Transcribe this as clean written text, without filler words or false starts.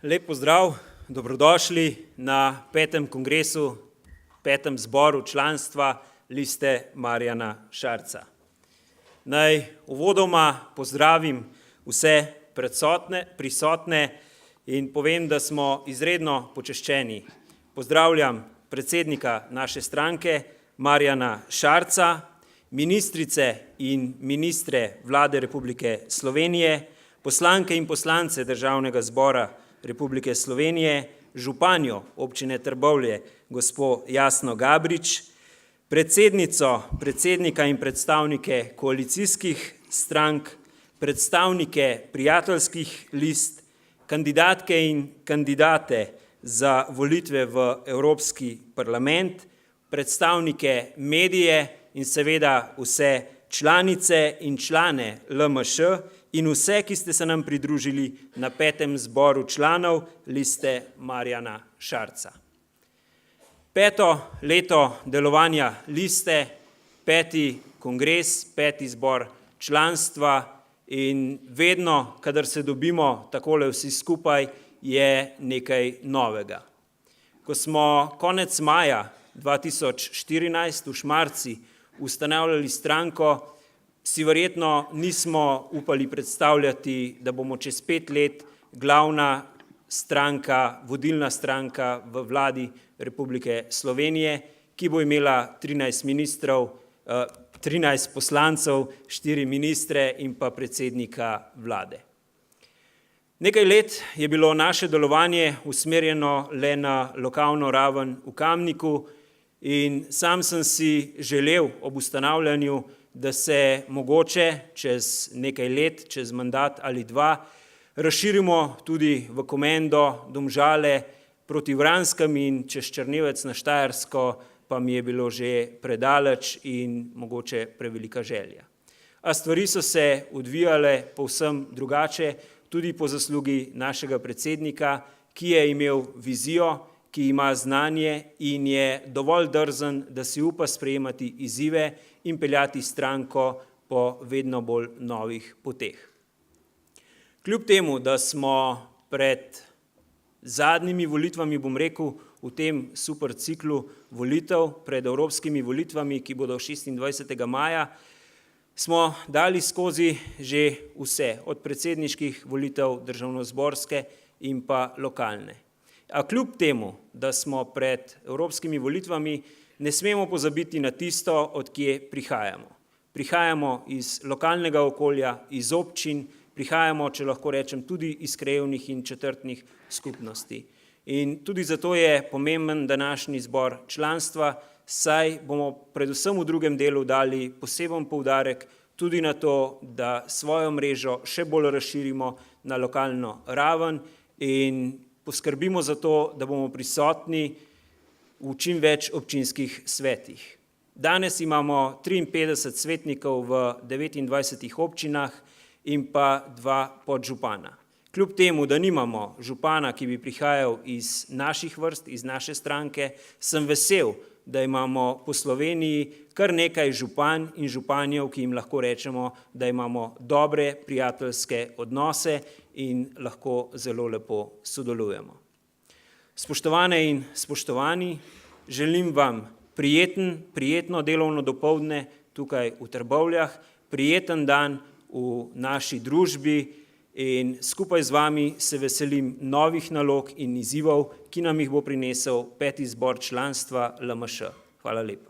Lep pozdrav, dobrodošli na 5. kongresu, 5. zboru članstva Liste Marjana Šarca. Naj uvodoma pozdravim vse prisotne in povem, da smo izredno počaščeni. Pozdravljam predsednika naše stranke Marjana Šarca, ministrice in ministre Vlade Republike Slovenije, poslanke in poslance Državnega zbora Republike Slovenije, županjo občine Trbovlje, gospo Jasno Gabrič, predsednika in predstavnike koalicijskih strank, predstavnike prijateljskih list, kandidatke in kandidate za volitve v Evropski parlament, predstavnike medije in seveda vse članice in člane LMŠ in vse, ki ste se nam pridružili na 5. zboru članov Liste Marjana Šarca. 5. leto delovanja liste, 5. kongres, 5. zbor članstva in vedno, kadar se dobimo takole vsi skupaj, je nekaj novega. Ko smo konec maja 2014 v Šmarci ustanavljali stranko, si verjetno nismo upali predstavljati, da bomo čez 5 let glavna stranka, vodilna stranka v Vladi Republike Slovenije, ki bo imela 13 ministrov, 13 poslancev, 4 ministre in pa predsednika vlade. Nekaj let je bilo naše delovanje usmerjeno le na lokalno raven v Kamniku in sam sem si želel ob ustanavljanju, da se mogoče čez nekaj let, čez mandat ali dva, razširimo tudi v Komendo, Domžale, proti Vranskam in čez Črnivec na Štajersko, pa mi je bilo že predaleč in mogoče prevelika želja. A stvari so se odvijale povsem drugače, tudi po zaslugi našega predsednika, ki je imel vizijo, ki ima znanje in je dovolj drzen, da si upa sprejemati izzive in peljati stranko po vedno bolj novih poteh. Kljub temu, da smo pred zadnjimi volitvami, bom rekel, v tem super ciklu volitev, pred evropskimi volitvami, ki bodo 26. maja, smo dali skozi že vse, od predsedniških volitev, državnozborske in pa lokalne. A kljub temu, da smo pred evropskimi volitvami, ne smemo pozabiti na tisto, od kje prihajamo. Prihajamo iz lokalnega okolja, iz občin, prihajamo, če lahko rečem, tudi iz krajevnih in četrtnih skupnosti. In tudi zato je pomemben današnji zbor članstva, saj bomo predvsem v drugem delu dali poseben poudarek tudi na to, da svojo mrežo še bolj razširimo na lokalno raven in poskrbimo za to, da bomo prisotni v čim več občinskih svetih. Danes imamo 53 svetnikov v 29 občinah in pa 2 podžupana. Kljub temu, da nimamo župana, ki bi prihajal iz naših vrst, iz naše stranke, sem vesel, da imamo po Sloveniji kar nekaj županj in županjev, ki jim lahko rečemo, da imamo dobre prijateljske odnose in lahko zelo lepo sodelujemo. Spoštovane in spoštovani, želim vam prijetno delovno dopoldne tukaj v Trbovljah, prijeten dan v naši družbi in skupaj z vami se veselim novih nalog in izzivov, ki nam jih bo prinesel 5. zbor članstva LMŠ. Hvala lepa.